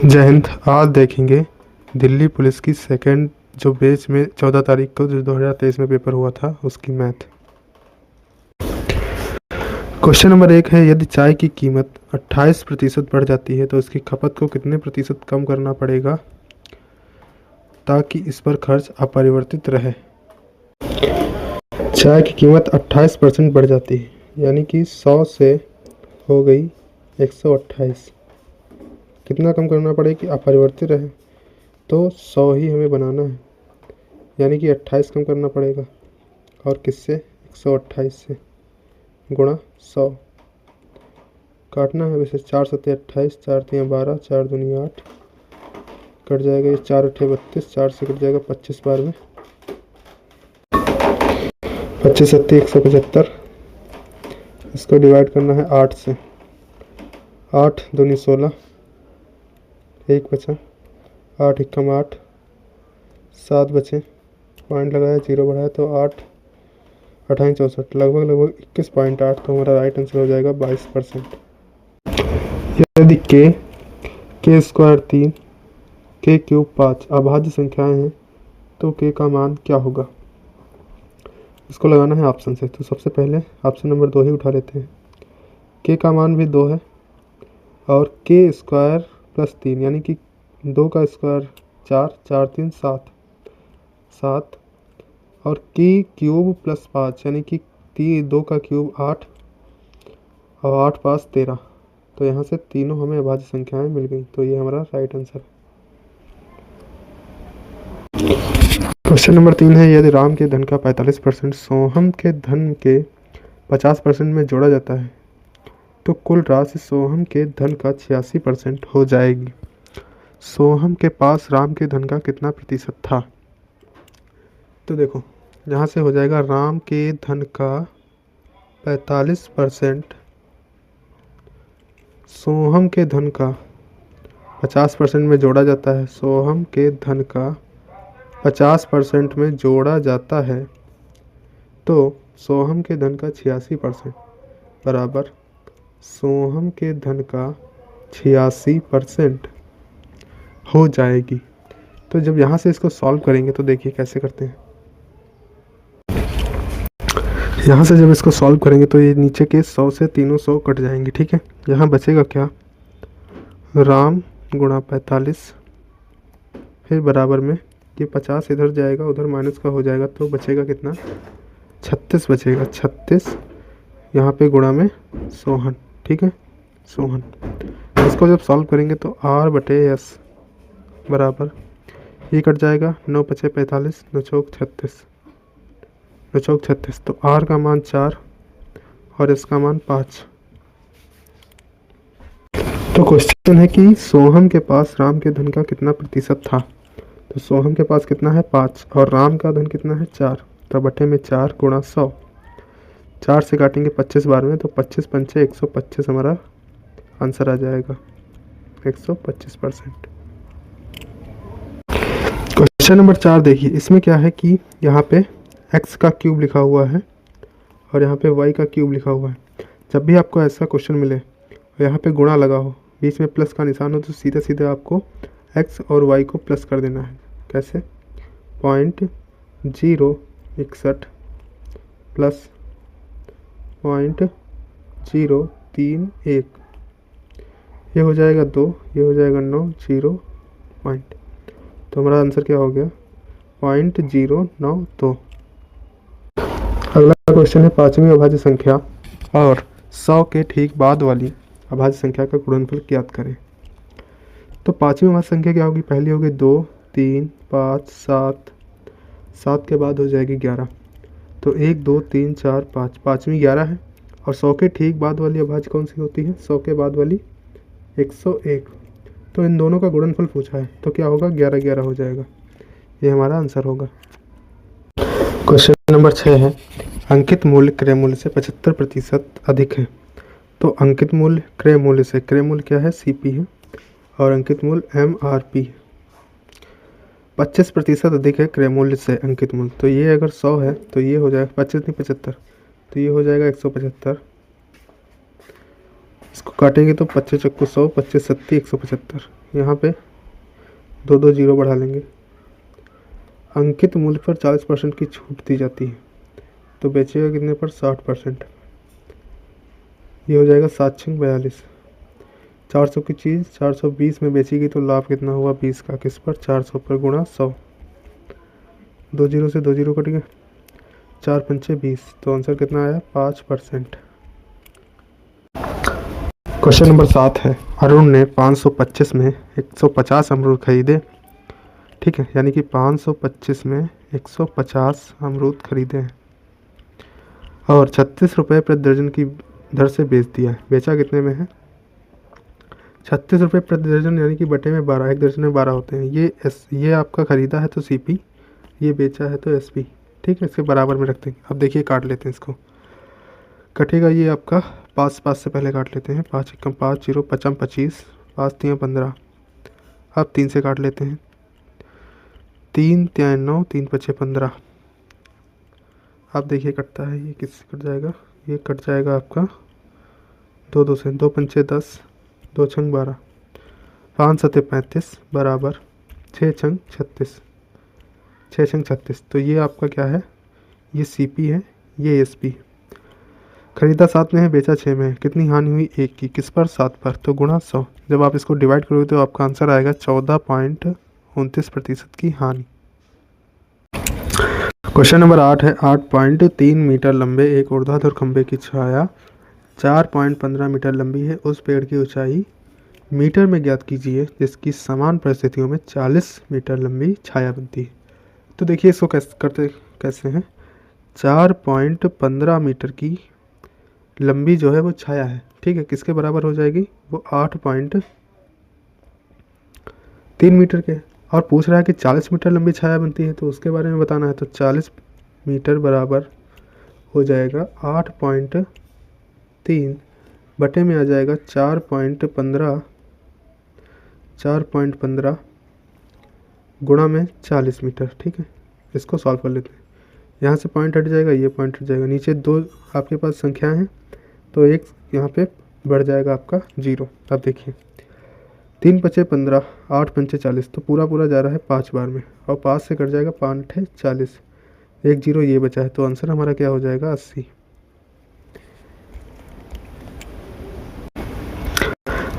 जय हिंद। आज देखेंगे दिल्ली पुलिस की सेकंड जो बेच में 14 तारीख को जो 2023 में पेपर हुआ था उसकी मैथ। क्वेश्चन नंबर 1 है, यदि चाय की कीमत 28% बढ़ जाती है तो इसकी खपत को कितने प्रतिशत कम करना पड़ेगा ताकि इस पर खर्च अपरिवर्तित रहे। चाय की कीमत 28% बढ़ जाती है, यानी कि 100 से हो गई 128। कितना कम करना पड़ेगा कि अपरिवर्तित रहे? तो 100 ही हमें बनाना है, यानी कि 28 कम करना पड़ेगा। और किससे? 128 से गुणा 100। काटना है वैसे 4 सत्ते 28, 4 तियाँ 12, 4 दूनी 8, कट जाएगा ये 4 अठे 32, 4 से कट जाएगा 25 बार में, 25 सत्ते 175। इसको डिवाइड करना है 8 से, 8 दूनी 16, 1 बचा, 8 एकम 8, 7 बचे, पॉइंट लगाया, 0 बढ़ाया तो 8 अठाई 64, लगभग 21.8। तो हमारा राइट आंसर हो जाएगा 22%। यदि के स्क्वायर 3, के क्यूब 5 अभाज्य संख्याएं हैं तो के का मान क्या होगा? इसको लगाना है ऑप्शन से। तो सबसे पहले ऑप्शन नंबर 2 ही उठा लेते हैं। के का मान भी 2 है और के स्क्वायर प्लस 3 यानी कि 2 का स्क्वायर 4, 4 3 7, 7 और की क्यूब प्लस 5 यानी कि 2 का क्यूब 8 और 8 5 13। तो यहाँ से तीनों हमें अभाज्य संख्याएं मिल गई, तो ये हमारा राइट आंसर है। क्वेश्चन नंबर 3 है, यदि राम के धन का 45% सोहम के धन के 50% में जोड़ा जाता है तो कुल राशि सोहम के धन का 86% हो जाएगी। सोहम के पास राम के धन का कितना प्रतिशत था? तो देखो, यहाँ से हो जाएगा राम के धन का 45% सोहम के धन का 50% में जोड़ा जाता है। सोहम के धन का 50% में जोड़ा जाता है तो सोहम के धन का 86% बराबर सोहम के धन का 86% हो जाएगी। तो जब यहाँ से इसको सॉल्व करेंगे तो देखिए कैसे करते हैं। यहाँ से जब इसको सॉल्व करेंगे तो ये नीचे के 100 से तीनों 100 कट जाएंगे, ठीक है। यहाँ बचेगा क्या? राम गुणा 45, फिर बराबर में ये 50 इधर जाएगा, उधर माइनस का हो जाएगा तो बचेगा कितना? 36 बचेगा। 36 यहाँ पे गुणा में सोहन, ठीक है, सोहन। इसको जब सॉल्व करेंगे तो R/S बराबर ये कट जाएगा, 9 5 45, 9 चौक 36, 9 चौक 36। तो R का मान 4 और S का मान 5। तो क्वेश्चन है कि सोहम के पास राम के धन का कितना प्रतिशत था? तो सोहम के पास कितना है? 5 और राम का धन कितना है? 4। तो बटे में 4 गुणा 100, 4 से काटेंगे 25 बार में तो 25 पंचे 125 हमारा आंसर आ जाएगा, 125%। क्वेश्चन नंबर 4 देखिए, इसमें क्या है कि यहाँ पे x का क्यूब लिखा हुआ है और यहाँ पे y का क्यूब लिखा हुआ है। जब भी आपको ऐसा क्वेश्चन मिले और यहाँ पे गुणा लगा हो, बीच में प्लस का निशान हो, तो सीधे सीधे आपको x और y को प्लस कर देना है। कैसे? 0.061 प्लस 0.031, ये हो जाएगा 2, ये हो जाएगा 9, 0 पॉइंट। तो हमारा आंसर क्या हो गया? 0.092। अगला क्वेश्चन है, पांचवी अभाज्य संख्या और 100 के ठीक बाद वाली अभाज्य संख्या का गुणनफल ज्ञात करें। तो पांचवी अभाज्य संख्या क्या होगी? पहली होगी 2 3 5 7, 7 के बाद हो जाएगी 11। तो 1 2 3 4 5, पाँचवीं 11 है। और 100 के ठीक बाद वाली अभाज्य कौन सी होती है? 100 के बाद वाली 101। तो इन दोनों का गुणनफल पूछा है तो क्या होगा? 11 11 हो जाएगा, ये हमारा आंसर होगा। क्वेश्चन नंबर 6 है, अंकित मूल्य क्रय मूल्य से 75% अधिक है। तो अंकित मूल्य क्रय मूल्य से, क्रय मूल्य क्या है? CP है और अंकित मूल्य MRP है। 25% अधिक है क्रय मूल्य से अंकित मूल्य। तो ये अगर 100 है तो ये हो जाएगा 25 नहीं 75, तो ये हो जाएगा 175। इसको काटेंगे तो 25 चक्कू 100, 25 सत्ती 175, यहाँ पे दो दो जीरो बढ़ा लेंगे। अंकित मूल्य पर 40% की छूट दी जाती है, तो बेचेगा कितने पर? 60%। ये हो जाएगा 7×42। 400 की चीज़ 420 में बेचेगी तो लाभ कितना हुआ? 20 का। किस पर? 400 पर गुणा 100। 2 जीरो से 2 जीरो कट गया, 4×5 = 20, तो आंसर कितना आया? 5%। क्वेश्चन नंबर 7 है, अरुण ने 525 में 150 अमरूद खरीदे, ठीक है, यानी कि 525 में 150 अमरूद खरीदे हैं और 36 रुपये प्रति दर्जन की दर से बेच दिया है। बेचा कितने में है? 36 रुपये प्रति दर्जन, यानी कि बटे में 12, एक दर्जन में 12 होते हैं। ये आपका खरीदा है तो CP, ये बेचा है तो SP, ठीक है। इसके बराबर में रखते हैं। अब देखिए काट लेते हैं इसको। कटेगा ये आपका 5 से पहले काट लेते हैं। 5 एकम 5, 0 पचम 25, 5 तियाँ 15। अब 3 से काट लेते हैं। 3 तियाँ 9, 3 पचे 15। अब देखिए कटता है, ये किससे कट जाएगा? ये कट जाएगा आपका 2 से। 2 पंचे 10, 2 छंग 12, 5 सते 35 बराबर 6 छंग 36, 6 छंग 36। तो ये आपका क्या है? ये CP है, ये SP। खरीदा 7 में है, बेचा 6 में है। कितनी हानि हुई? 1 की। किस पर? 7 पर, तो गुणा 100। जब आप इसको डिवाइड करोगे तो आपका आंसर आएगा 14.29% की हानि। क्वेश्चन नंबर 8 है, 8.3 मीटर लंबे एक ऊर्ध्वाधर खंभे की छाया 4.15 मीटर लंबी है। उस पेड़ की ऊंचाई मीटर में ज्ञात कीजिए जिसकी समान परिस्थितियों में 40 मीटर लंबी छाया बनती है। तो देखिए इसको कैसे हैं। 4.15 मीटर की लंबी जो है वो छाया है, ठीक है। किसके बराबर हो जाएगी? वो 8.3 मीटर के। और पूछ रहा है कि 40 मीटर लंबी छाया बनती है, तो उसके बारे में बताना है। तो 40 मीटर बराबर हो जाएगा 8.3 बटे में आ जाएगा 4.15 गुणा में 40 मीटर, ठीक है। इसको सॉल्व कर लेते हैं। यहाँ से पॉइंट हट जाएगा, ये पॉइंट हट जाएगा। नीचे 2 आपके पास संख्या हैं, तो एक यहाँ पे बढ़ जाएगा आपका 0। अब देखिए 3 पचे 15, 8 पंचे 40, तो पूरा जा रहा है 5 बार में, और 5 से कट जाएगा 5 × 40, 1 0 ये बचा है। तो आंसर हमारा क्या हो जाएगा? 80।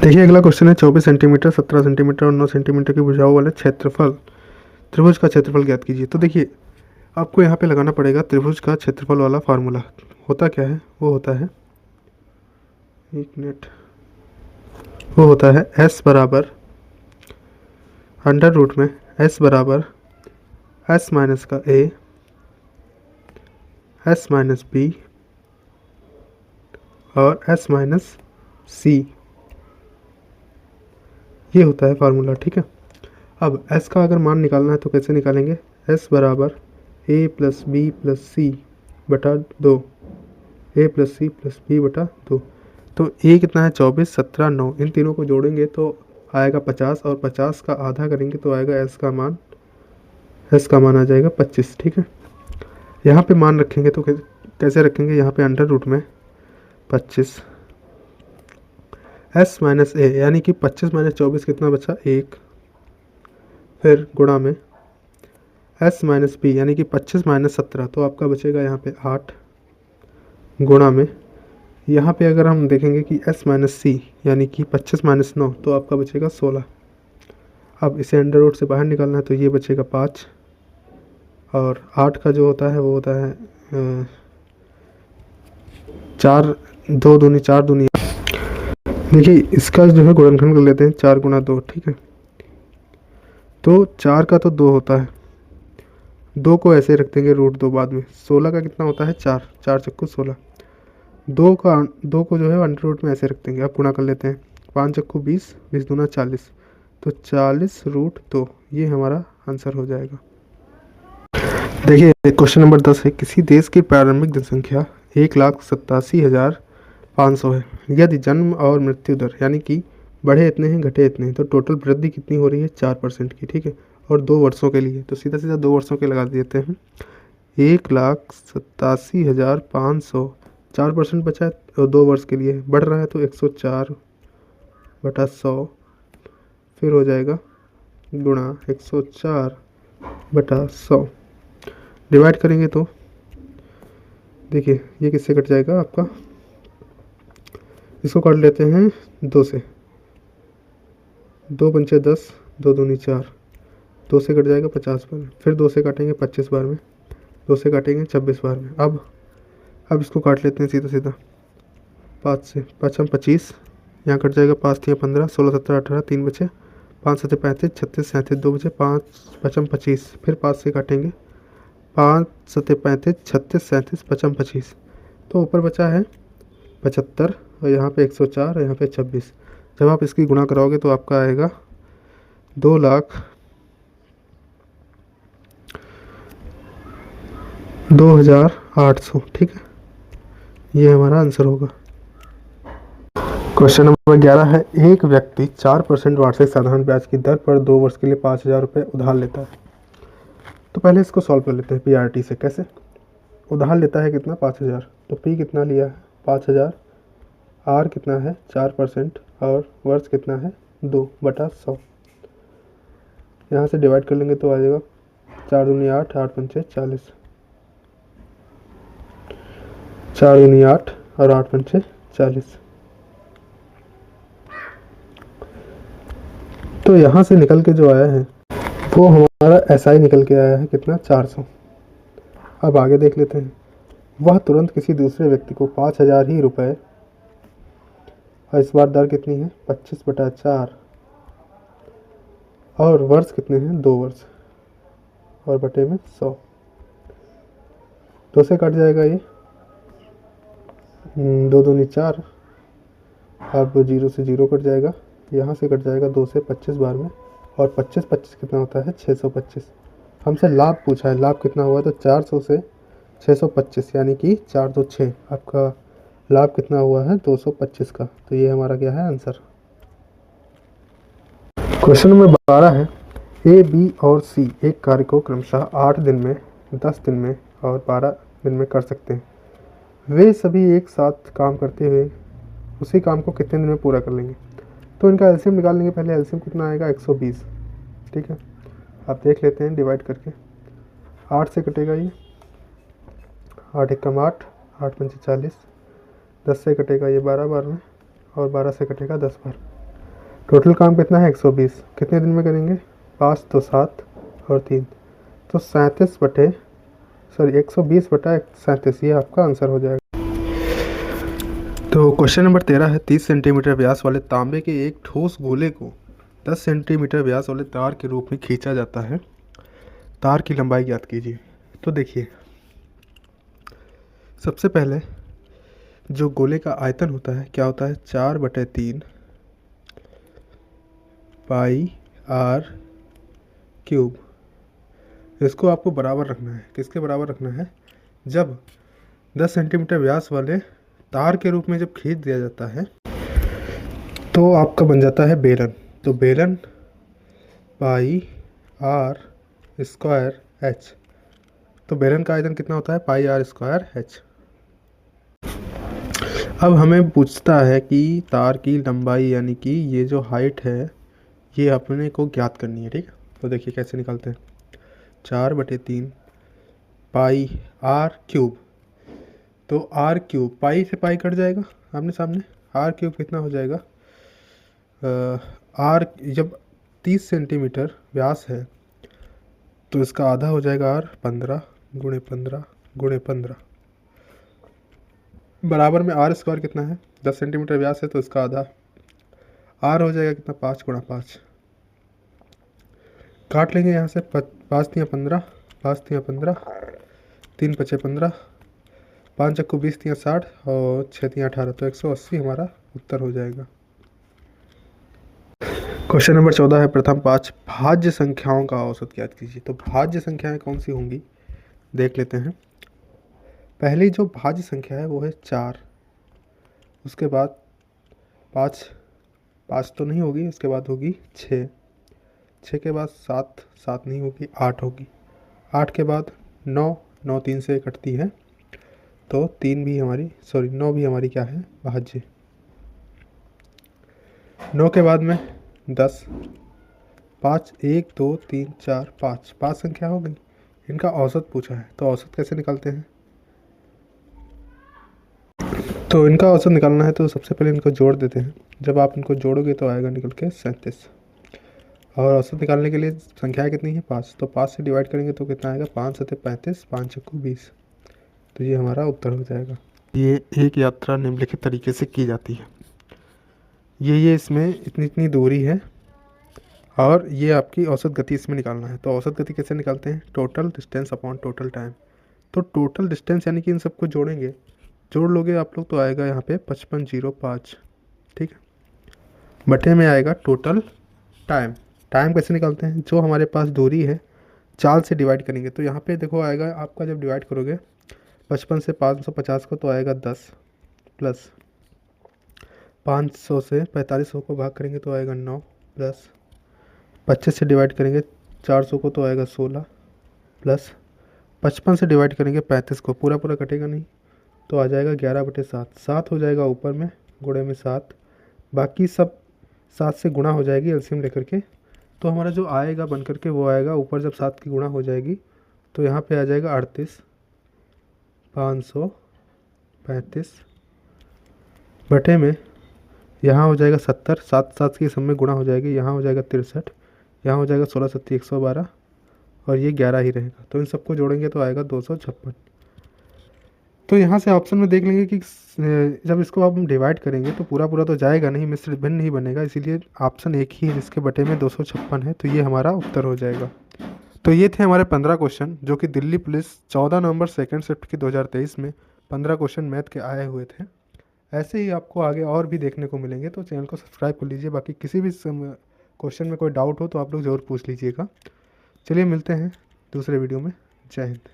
देखिए अगला क्वेश्चन है, 24 सेंटीमीटर, 17 सेंटीमीटर और 9 सेंटीमीटर की भुजाओं वाले त्रिभुज का क्षेत्रफल ज्ञात कीजिए। तो देखिए आपको यहाँ पे लगाना पड़ेगा त्रिभुज का क्षेत्रफल वाला फार्मूला। होता क्या है? वो होता है, एक मिनट, वो होता है S बराबर अंडर रूट में S बराबर S माइनस का A, S माइनस B और S माइनस C। ये होता है फार्मूला, ठीक है। अब S का अगर मान निकालना है तो कैसे निकालेंगे? S बराबर A + B + C बटा 2, A + C + B बटा 2। तो A कितना है? 24, 17, 9। इन तीनों को जोड़ेंगे तो आएगा 50, और 50 का आधा करेंगे तो आएगा S का मान आ जाएगा 25, ठीक है। यहाँ पे मान रखेंगे तो कैसे रखेंगे? यहाँ पे अंडर रूट में 25 S माइनस A, यानी कि 25 माइनस 24 कितना बचा? 1। फिर गुणा में S माइनस B, यानी कि 25 माइनस 17, तो आपका बचेगा यहाँ पे 8। गुणा में यहाँ पे अगर हम देखेंगे कि S माइनस C, यानी कि 25 माइनस 9, तो आपका बचेगा 16। अब इसे अंडर रूट से बाहर निकालना है तो ये बचेगा 5, और 8 का जो होता है वो होता है 4, 2 दूनी 4 दूनी। देखिए इसका जो है गुणनखंड कर लेते हैं, 4 × 2, ठीक है। तो 4 का तो 2 होता है, 2 को ऐसे रख देंगे √2 बाद में। 16 का कितना होता है? 4, 4 चक्कू 16। 2 को जो है अंडर रूट में ऐसे रख देंगे। अब गुणा कर लेते हैं, 5 चक्कू 20, 20 दूना 40, तो 40 √2, ये हमारा आंसर हो जाएगा। देखिए क्वेश्चन नंबर 10 है, किसी देश की प्रारंभिक जनसंख्या 1,87,500 है। यदि जन्म और मृत्यु दर, यानी कि बढ़े इतने हैं घटे इतने हैं, तो टोटल वृद्धि कितनी हो रही है? 4% की, ठीक है। और 2 वर्षों के लिए, तो सीधा 2 वर्षों के लगा देते हैं। 1,87,500, 4% बचा है, और 2 वर्ष के लिए बढ़ रहा है तो 104/100, फिर हो जाएगा गुणा 104/100। डिवाइड करेंगे तो देखिए ये किससे कट जाएगा आपका, इसको काट लेते हैं 2 से, 2 पंचे 10, 2 दूनी 4, 2 से कट जाएगा 50 बार में, फिर 2 से काटेंगे 25 बार में, 2 से काटेंगे 26 बार में। अब इसको काट लेते हैं सीधा सीधा 5 से, 5 हम 25, यहाँ कट जाएगा 5 3 15, 16 17 18, 3 बचे, 5 7 35, 36 37, 2 बचे, 5 5 25, फिर 5 से काटेंगे, 5 7 35, 36 37, 5 25, तो ऊपर बचा है 75 और यहाँ पे 104 और यहाँ पे 26। जब आप इसकी गुणा कराओगे तो आपका आएगा 2,02,800। ठीक है, ये हमारा आंसर होगा। क्वेश्चन नंबर 11 है, एक व्यक्ति 4% वार्षिक साधारण ब्याज की दर पर 2 वर्ष के लिए 5,000 रुपये उधार लेता है। तो पहले इसको सॉल्व कर लेते हैं PRT से। कैसे? उधार लेता है कितना, 5,000, तो P कितना लिया है 5,000, R कितना है 4% और वर्ष कितना है 2/100। यहाँ से डिवाइड कर लेंगे तो आ जाएगा 4 दूनी 8, 8 पंचे 40, 4 दूनी 8 और 8 पंचे 40। तो यहाँ से निकल के जो आया है वो हमारा SI निकल के आया है कितना, 400। अब आगे देख लेते हैं। वह तुरंत किसी दूसरे व्यक्ति को 5,000 ही रुपए, और इस बार दर कितनी है 25/4 और वर्ष कितने हैं 2 वर्ष और बटे में 100। 2 से कट जाएगा ये, 2 दूनी 4, अब 0 से 0 कट जाएगा, यहाँ से कट जाएगा 2 से 25 बार में, और 25 25 कितना होता है 625। हमसे लाभ पूछा है, लाभ कितना हुआ, तो 400 से 625 यानी कि 4 2 6, आपका लाभ कितना हुआ है 225 का। तो ये हमारा क्या है आंसर। क्वेश्चन नंबर 12 है, A, B और C एक कार्य को क्रमशः 8 दिन में, 10 दिन में और 12 दिन में कर सकते हैं। वे सभी एक साथ काम करते हुए उसी काम को कितने दिन में पूरा कर लेंगे। तो इनका एलसीएम निकाल लेंगे। पहले एलसीएम कितना आएगा 120। ठीक है, आप देख लेते हैं डिवाइड करके। 8 से कटेगा ये, 8 एकम 8, 8 पंचे 40, 10 से कटेगा ये 12 बार में, और 12 से कटेगा 10 बार। टोटल काम कितना है 120। कितने दिन में करेंगे, 5 तो 7 और 3 तो 120/37, ये आपका आंसर हो जाएगा। तो क्वेश्चन नंबर 13 है, 30 सेंटीमीटर व्यास वाले तांबे के एक ठोस गोले को 10 सेंटीमीटर व्यास वाले तार के रूप में खींचा जाता है। तार की लंबाई ज्ञात कीजिए। तो देखिए, सबसे पहले जो गोले का आयतन होता है क्या होता है, 4/3 पाई r क्यूब। इसको आपको बराबर रखना है। किसके बराबर रखना है, जब 10 सेंटीमीटर व्यास वाले तार के रूप में जब खींच दिया जाता है तो आपका बन जाता है बेलन। तो बेलन पाई r स्क्वायर h। तो बेलन का आयतन कितना होता है, पाई r स्क्वायर h। अब हमें पूछता है कि तार की लंबाई यानी कि ये जो हाइट है ये अपने को ज्ञात करनी है। ठीक है, तो देखिए कैसे निकालते हैं। 4/3 पाई r क्यूब, तो r क्यूब, पाई से पाई कट जाएगा आमने सामने, r क्यूब कितना हो जाएगा, r जब 30 सेंटीमीटर व्यास है तो इसका आधा हो जाएगा r, 15 गुणे 15 गुणे 15 बराबर में r स्क्वायर कितना है, 10 सेंटीमीटर व्यास है तो इसका आधा r हो जाएगा कितना, 5 गुणा 5। काट लेंगे यहाँ से, 5 तियाँ 15, 5 तियाँ 15, 3 पचे 15, 5 चक्कू 20 तियाँ 60 और 6 तियाँ 18, तो 180 हमारा उत्तर हो जाएगा। क्वेश्चन नंबर 14 है, प्रथम 5 भाज्य संख्याओं का औसत ज्ञात कीजिए। तो भाज्य संख्याएं कौन सी होंगी देख लेते हैं। पहली जो भाज्य संख्या है वो है 4, उसके बाद 5 तो नहीं होगी, उसके बाद होगी 6 के बाद 7 नहीं होगी, 8 होगी, 8 के बाद 9 3 से कटती है तो 9 भी हमारी क्या है, भाज्य। 9 के बाद में 10, 5, 1 2 3 4 5, 5 संख्या हो गई। इनका औसत पूछा है, तो औसत कैसे निकालते हैं? तो इनका औसत निकालना है तो सबसे पहले इनको जोड़ देते हैं। जब आप इनको जोड़ोगे तो आएगा निकल के 37। और औसत निकालने के लिए संख्याएं कितनी है? 5, तो 5 से डिवाइड करेंगे तो कितना आएगा? 5 सत्ते 35, 5 चक्कू 20। तो ये हमारा उत्तर हो जाएगा। ये एक यात्रा निम्नलिखित तरीके से की जाती है। ये इसमें इतनी इतनी दूरी है और ये आपकी औसत गति इसमें निकालना है। तो औसत गति कैसे निकालते हैं? Total distance upon total time. तो टोटल डिस्टेंस यानी कि इन सबको जोड़ेंगे, जोड़ लोगे आप लोग तो आएगा यहाँ पे 5505, ठीक है। बटे में आएगा टोटल टाइम। टाइम कैसे निकालते हैं? जो हमारे पास दूरी है 4 से डिवाइड करेंगे तो यहाँ पे देखो आएगा आपका, जब डिवाइड करोगे 55 से 550 को तो आएगा 10, प्लस 500 से 4500 को भाग करेंगे तो आएगा 9, प्लस 25 से डिवाइड करेंगे 400 को तो आएगा 16, प्लस 55 से डिवाइड करेंगे 35 को, पूरा पूरा कटेगा नहीं तो आ जाएगा 11/7। 7 हो जाएगा ऊपर में, गुणे में 7, बाकी सब 7 से गुणा हो जाएगी एलसीएम लेकर के। तो हमारा जो आएगा बन करके वो आएगा ऊपर, जब 7 की गुणा हो जाएगी तो यहाँ पे आ जाएगा 38, 535 बटे में यहाँ हो जाएगा 70, 7 7 की सब में गुणा हो जाएगी, यहाँ हो जाएगा 63, यहाँ हो जाएगा 16 सत्ती 112 और ये 11 ही रहेगा। तो इन सबको जोड़ेंगे तो आएगा 256। तो यहाँ से ऑप्शन में देख लेंगे कि जब इसको आप हम डिवाइड करेंगे तो पूरा पूरा तो जाएगा नहीं, मिश्रित भिन्न नहीं बनेगा, इसीलिए ऑप्शन एक ही है जिसके बटे में 256 है, तो ये हमारा उत्तर हो जाएगा। तो ये थे हमारे 15 क्वेश्चन जो कि दिल्ली पुलिस 14 नवंबर सेकंड शिफ्ट की 2023 में 15 क्वेश्चन मैथ के आए हुए थे। ऐसे ही आपको आगे और भी देखने को मिलेंगे, तो चैनल को सब्सक्राइब कर लीजिए। बाकी किसी भी क्वेश्चन में कोई डाउट हो तो आप लोग ज़रूर पूछ लीजिएगा। चलिए मिलते हैं दूसरे वीडियो में। जय हिंद।